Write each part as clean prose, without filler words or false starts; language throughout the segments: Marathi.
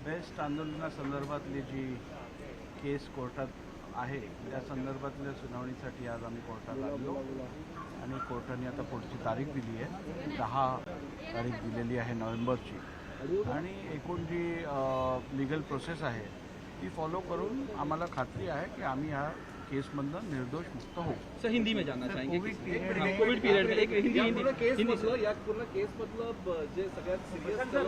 बेस्ट आंदोलनासंदर्भातली जी केस कोर्टात आहे त्या संदर्भातल्या सुनावणीसाठी आज आम्ही कोर्टात आलो आणि कोर्टाने आता पुढची तारीख दिली आहे, 10 तारीख दिलेली आहे नोव्हेंबरची. आणि एकूण जी लीगल प्रोसेस आहे ती फॉलो करून आम्हाला खात्री आहे की आम्ही ह्या केसमधनं निर्दोष मुक्त होऊ. सर हिंदी में जानना चाहेंगे कोविड पीरियड में एक हिंदी केस मधलं या पूर्ण केस मधलं जे सगळ्यात सिरियस आंदोलन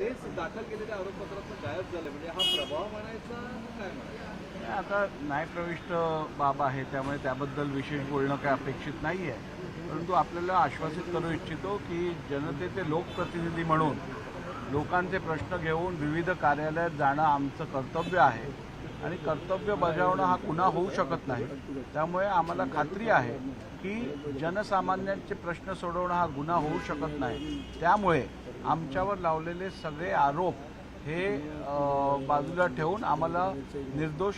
तेच दाखल केलेल्या आरोपपत्रातून गायब झाले, म्हणजे हा प्रभाव म्हणायचा काय म्हणायचा? आता न्यायप्रविष्ट बाब आहे त्यामुळे त्याबद्दल विशेष बोलणं काही अपेक्षित नाही आहे, परंतु आपल्याला आश्वासित करू इच्छितो की जनतेचे लोकप्रतिनिधी म्हणून लोकांचे प्रश्न घेऊन विविध कार्यालयात जाणं आमचं कर्तव्य आहे आणि कर्तव्य बजावणं हा गुन्हा होऊ शकत नाही. त्यामुळे आम्हाला खात्री आहे की जनसामान्यांचे प्रश्न सोडवणं हा गुन्हा होऊ शकत नाही. त्यामुळे आमच्यावर लावलेले सगळे आरोप हे बाजूला ठेवून आम्हाला निर्दोष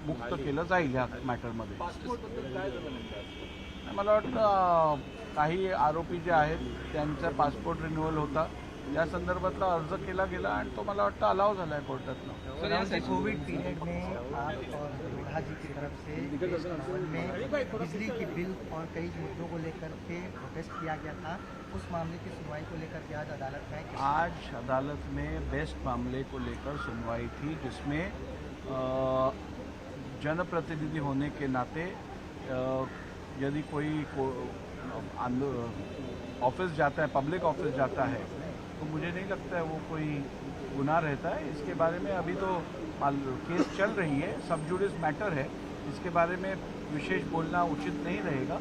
मुक्त केलं जाईल या मॅटरमध्ये. पासपोर्टबद्दल काय झालं नेमकं? मला वाटतं काही आरोपी जे आहेत त्यांचा पासपोर्ट रिन्युअल होता, या संदर्भातला अर्ज केला गेला आणि तो मला वाटतं अलाव झाला आहे कोर्टातनं. कोविड पीरियड में आप और विभा जी की तरफ से वेस्ट भवन में बिजली की बिल और कई मुद्दों को लेकर के प्रोटेस्ट किया गया था, उस मामले की सुनवाई को लेकर के आज अदालत में आज अदालत में बेस्ट मामले को लेकर सुनवाई थी, जिसमें जनप्रतिनिधि होने के नाते यदि कोई ऑफिस जाता है, पब्लिक ऑफिस जाता है, तो मुझे नहीं लगता है वो कोई गुनाह रहता है. इसके बारे में अभी तो केस चल रही है, सब जुडिस मैटर है, इसके बारे में विशेष बोलना उचित नहीं रहेगा.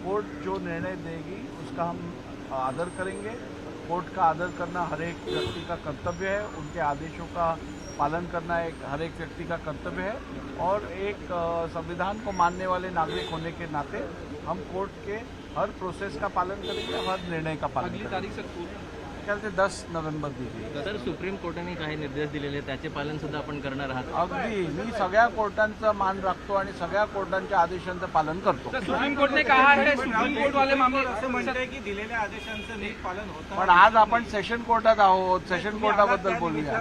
कोर्ट जो निर्णय देगी उसका हम आदर करेंगे. कोर्ट का आदर करना हर एक व्यक्ति का कर्तव्य है, उनके आदेशों का पालन करना हर एक व्यक्ति का कर्तव्य है, और एक संविधान को मानने वाले नागरिक होने के नाते हम कोर्ट के हर प्रोसेस का पालन करेंगे, हर निर्णय का पालन करेंगे. तारीख सर ख्याल से 10 नोव्हेंबर दिली. सर सुप्रीम कोर्टाने काही निर्देश दिलेले त्याचे पालन सुद्धा आपण करणार आहात? अगदी मी सगळ्या कोर्टांचा मान राखतो आणि सगळ्या कोर्टांच्या आदेशांचं पालन करतो. सुप्रीम कोर्ट ने कहा है सुप्रीम कोर्ट वाले मामले असं म्हणतंय की दिलेल्या आदेशांचं नीट पालन होतं. पण आज आपण सेशन कोर्टात आहोत, सेशन कोर्टाबद्दल बोलूया.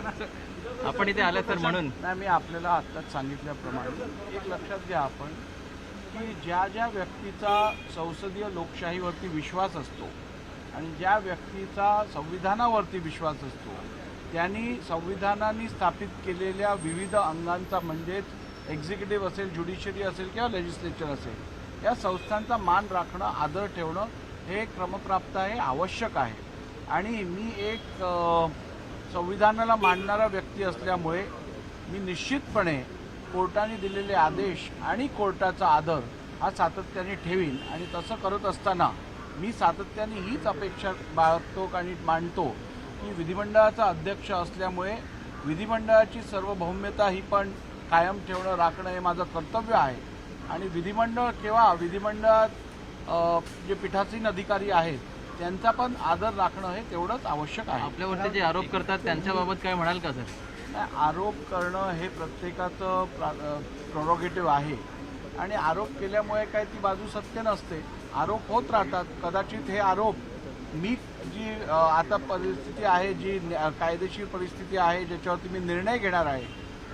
आपण इथे आले तर म्हणून नाही, मी आपल्याला आत्ताच सांगितल्याप्रमाणे एक लक्षात घ्या आपण की ज्या ज्या व्यक्तीचा संसदीय लोकशाहीवरती विश्वास असतो आणि ज्या व्यक्तीचा संविधानावरती विश्वास असतो त्यांनी संविधानाने स्थापित केलेल्या विविध अंगांचा, म्हणजेच एक्झिक्युटिव्ह असेल, ज्युडिशरी असेल किंवा लेजिस्लेचर असेल, या संस्थांचा मान राखणं, आदर ठेवणं हे क्रमप्राप्त आहे, आवश्यक आहे. आणि मी एक संविधानाला मानणारा व्यक्ती असल्यामुळे मी निश्चितपणे कोर्टाने दिलेले आदेश आणि कोर्टाचा आदर हा सातत्याने ठेवीन. आणि तसं करत असताना मी सातत्याने हीच अपेक्षा बाळगतो आणि मांडतो की विधिमंडळाचा अध्यक्ष असल्यामुळे विधिमंडळाची सार्वभौम्यता ही पण कायम ठेवणं, राखणं हे माझं कर्तव्य आहे. आणि विधिमंडळ केव्हा विधिमंडळात जे पीठासीन अधिकारी आहेत त्यांचा पण आदर राखणं हे तेवढंच आवश्यक आहे. आपल्यावरती जे आरोप करतात त्यांच्याबाबत काय म्हणाल का सर? नाही, आरोप करणं हे प्रत्येकाचं प्रोरोगेटिव्ह आहे आणि आरोप केल्यामुळे काय ती बाजू सत्य नसते. आरोप होत राहतात. कदाचित हे आरोप मी जी आता परिस्थिती आहे, जी कायदेशीर परिस्थिती आहे, ज्याच्यावरती मी निर्णय घेणार आहे,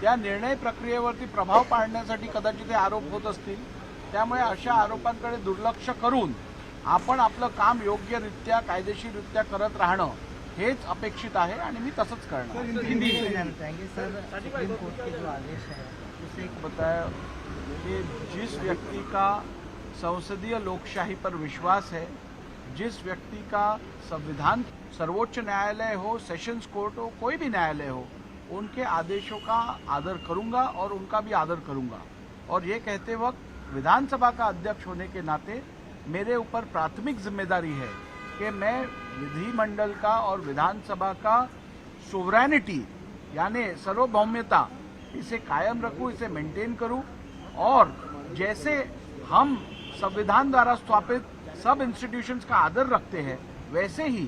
त्या निर्णय प्रक्रियेवरती प्रभाव पाडण्यासाठी कदाचित हे आरोप होत असतील. त्यामुळे अशा आरोपांकडे दुर्लक्ष करून आपण आपलं काम योग्यरित्या, कायदेशीररित्या करत राहणं हेच अपेक्षित आहे आणि मी तसंच करणार. हिंदी में जानना चाहेंगे सर, सुप्रीम कोर्ट के जो आदेश है उसे बताया कि जिस व्यक्ति का संसदीय लोकशाही पर विश्वास है, जिस व्यक्ति का संविधान, सर्वोच्च न्यायालय हो, सेशंस कोर्ट हो, कोई भी न्यायालय हो, उनके आदेशों का आदर करूंगा और उनका भी आदर करूंगा. और ये कहते वक्त विधानसभा का अध्यक्ष होने के नाते मेरे ऊपर प्राथमिक जिम्मेदारी है कि मैं विधिमंडल का और विधानसभा का सोवरेनिटी यानी सार्वभौम्यता इसे कायम रखूं, इसे मेंटेन करूं. और जैसे हम संविधान द्वारा स्थापित सब इंस्टीट्यूशंस का आदर रखते हैं, वैसे ही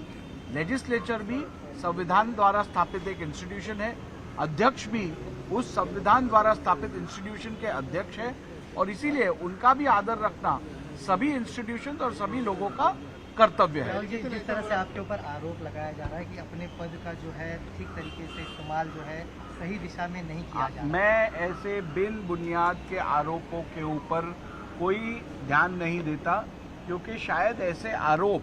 लेजिस्लेचर भी संविधान द्वारा स्थापित एक इंस्टीट्यूशन है. अध्यक्ष भी उस संविधान द्वारा स्थापित इंस्टीट्यूशन के अध्यक्ष है और इसीलिए उनका भी आदर रखना सभी इंस्टीट्यूशंस और सभी लोगों का कर्तव्य है। राहुल जी, जिस तरह से आपके ऊपर आरोप लगाया जा रहा है कि अपने पद का जो है ठीक तरीके से इस्तेमाल जो है सही दिशा में नहीं किया जा रहा, मैं ऐसे बिन बुनियाद के आरोपों के ऊपर कोई ध्यान नहीं देता, क्योंकि शायद ऐसे आरोप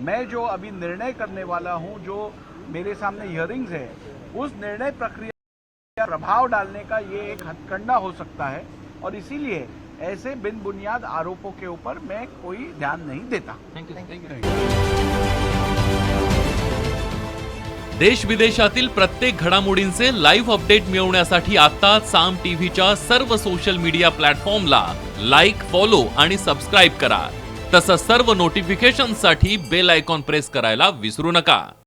मैं जो अभी निर्णय करने वाला हूं, जो मेरे सामने हियरिंग्स है, उस निर्णय प्रक्रिया प्रभाव डालने का ये एक हथकंडा हो सकता है, और इसीलिए ऐसे बिन बुनियाद आरोपों के ऊपर मैं कोई ध्यान नहीं देता। देश विदेशातील प्रत्येक घडामोडींचे लाईव्ह अपडेट मिळवण्यासाठी आता साम टीव्हीच्या सर्व सोशल मीडिया प्लॅटफॉर्मला लाईक, फॉलो आणि सबस्क्राईब करा। तसंच सर्व नोटिफिकेशनसाठी बेल आयकॉन प्रेस करायला विसरू नका।